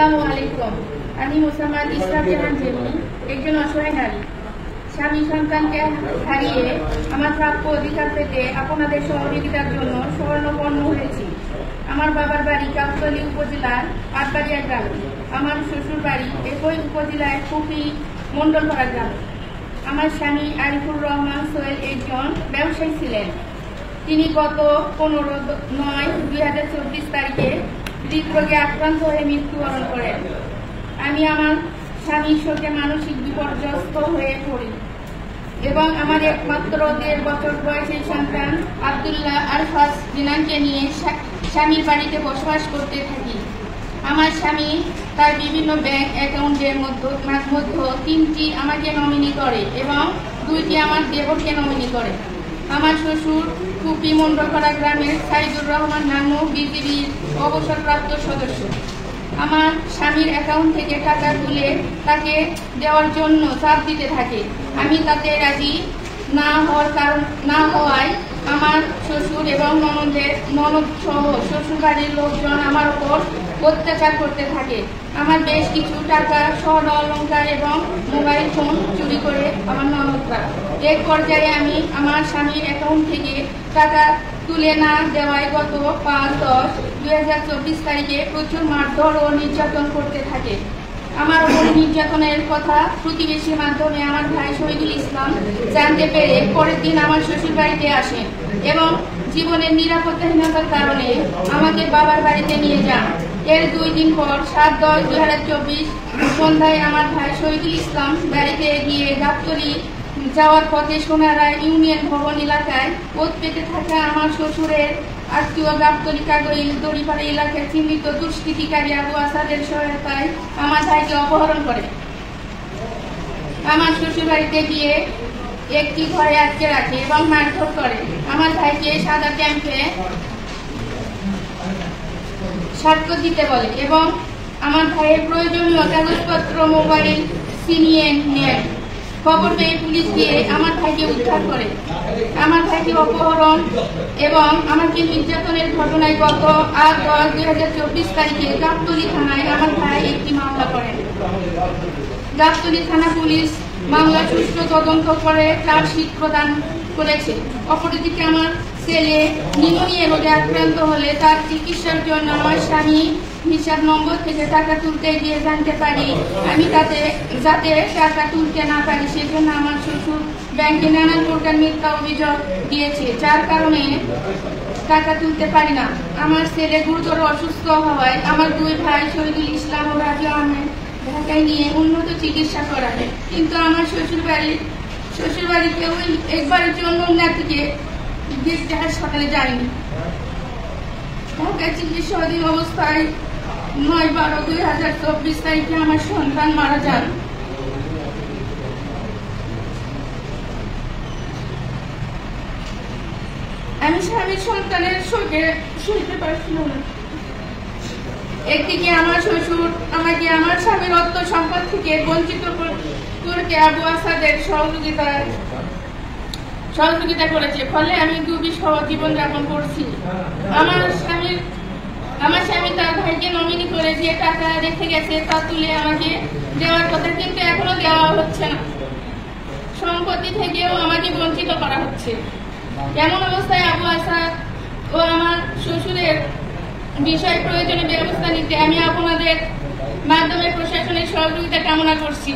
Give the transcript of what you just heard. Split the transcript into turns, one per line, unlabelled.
আসসালামু আলাইকুম। আমি মোসাম্মদ ইসলাম জাহান জেমি, একজন অসহায় নারী। স্বামী সন্তানকে হারিয়ে আমার প্রাপ্য অধিকার পেতে আপনাদের সহযোগিতার জন্য স্বর্ণপন্ন হয়েছি। আমার বাবার বাড়ি গাবতলী উপজেলার আটবাড়িয়া গ্রামে, আমার শ্বশুর বাড়ি একই উপজেলায় কুপি মন্ডলপাড়া গ্রামে। আমার স্বামী আরিফুর রহমান সোহেল একজন ব্যবসায়ী ছিলেন। তিনি গত 15/9/2024 তারিখে হৃদরোগে আক্রান্ত হয়ে মৃত্যুবরণ করেন। আমি আমার স্বামীর শোকে মানসিক বিপর্যস্ত হয়ে পড়ি এবং আমার একমাত্র 1.5 বছর বয়সী সন্তান আব্দুল্লাহ আরফাস জিনানকে নিয়ে স্বামীর বাড়িতে বসবাস করতে থাকি। আমার স্বামী তার বিভিন্ন ব্যাংক অ্যাকাউন্টের মধ্যে 3টি আমাকে নমিনি করে এবং 2টি আমার দেবরকে নমিনি করে। আমার শ্বশুর কুপি মন্ডলপাড়া গ্রামের সাইদুর রহমান নামক বিজিবির অবসরপ্রাপ্ত সদস্য। আমার স্বামীর অ্যাকাউন্ট থেকে টাকা তুলে তাকে দেওয়ার জন্য চাপ দিতে থাকে। আমি তাতে রাজি না হওয়ায় আমার শ্বশুর এবং ননদ সহ শ্বশুর বাড়ির লোকজন আমার উপর অত্যাচার করতে থাকে। আমার বেশ কিছু টাকা, স্বর্ণ অলংকার এবং মোবাইল ফোন চুরি করে আমার ননদরা। এক পর্যায়ে আমি আমার স্বামীর অ্যাকাউন্ট থেকে টাকা তুলে না দেওয়ায় গত 5/10/2024 তারিখে প্রচুর মারধর ও নির্যাতন করতে থাকে। আমার উপর নির্যাতনের কথা প্রতিবেশীর মাধ্যমে আমার ভাই শহীদুল ইসলাম জানতে পেরে পরের দিন আমার শ্বশুর বাড়িতে আসেন এবং জীবনের নিরাপত্তাহীনতার কারণে আমাকে বাবার বাড়িতে নিয়ে যান। এর 2 দিন পর 7/10/2024 সন্ধ্যায় আমার ভাই শহীদুল ইসলাম বাড়িতে গিয়ে গাবতলী যাওয়ার পথে সোনারা ইউনিয়ন ভবন এলাকায় পথ পেতে থাকা আমার শ্বশুরের আত্মীয় গাবতলী কাগইল দড়িপাড়া এলাকায় চিহ্নিত দুষ্কৃতিকারী আবু আসাদের সহায়তায় আমার ভাইকে অপহরণ করে আমার শ্বশুর বাড়িতে গিয়ে একটি ঘরে আটকে রাখে এবং মারধর করে। আমার ভাইকে সাদা ক্যাম্পে সাক্ষ্য দিতে বলে এবং আমার ভাইয়ের প্রয়োজনীয় কাগজপত্র, মোবাইল ছিনিয়ে নেয়। খবর পেয়ে পুলিশ গিয়ে আমার ভাইকে উদ্ধার করে। আমার ভাইকে অপহরণ এবং আমাকে নির্যাতনের ঘটনায় গত 8/10/2024 তারিখে গাবতলী থানায় আমার ভাই একটি মামলা করেন। গাবতলী থানা পুলিশ মামলা সুষ্ঠু তদন্ত করে চার্জশিট প্রদান করেছে। অপরদিকে আমার ছেলে নিউমোনিয়া রোগে আক্রান্ত হলে তার চিকিৎসার জন্য আমার স্বামী হিসাব নম্বর থেকে টাকা তুলতে গিয়ে জানতে পারি আমি যাতে টাকা তুলতে না পারি সেজন্য আমার শ্বশুর ব্যাংকে নানান প্রকার মিথ্যা অভিযোগ দিয়েছে, যার কারণে টাকা তুলতে পারি না। আমার ছেলে গুরুতর অসুস্থ হওয়ায় আমার 2 ভাই শহীদুল ইসলাম ও রাজু আহমেদ ঢাকায় নিয়ে উন্নত চিকিৎসা করায়, কিন্তু আমার শ্বশুর বাড়িতে ওই একবারের জন্য উন্নতিকে দেখতে হাসপাতালে যায়নি। ঢাকায় চিকিৎসাধীন অবস্থায় 9/12/2024 তারিখে আমার সন্তান মারা যান। আমি স্বামীর সন্তানের শোকে সইতে পারছিলাম না। একদিকে আমার শ্বশুর আমাকে আমার স্বামীর অর্থ সম্পদ থেকে বঞ্চিত করতে আবু আসাদের সহযোগিতা করেছে, ফলে আমি দুর্বিষহ জীবনযাপন করছি। আমার স্বামী তার ভাইকে নমিনি করে যে টাকা রেখে গেছে তা তুলে আমাকে দেওয়ার কথা, কিন্তু এখনো দেওয়া হচ্ছে না। সম্পত্তি থেকেও আমাকে বঞ্চিত করা হচ্ছে। এমন অবস্থায় আবু আসাদ ও আমার শ্বশুরের বিষয় প্রয়োজনীয় ব্যবস্থা নিতে আমি আপনাদের মাধ্যমে প্রশাসনের সহযোগিতা কামনা করছি।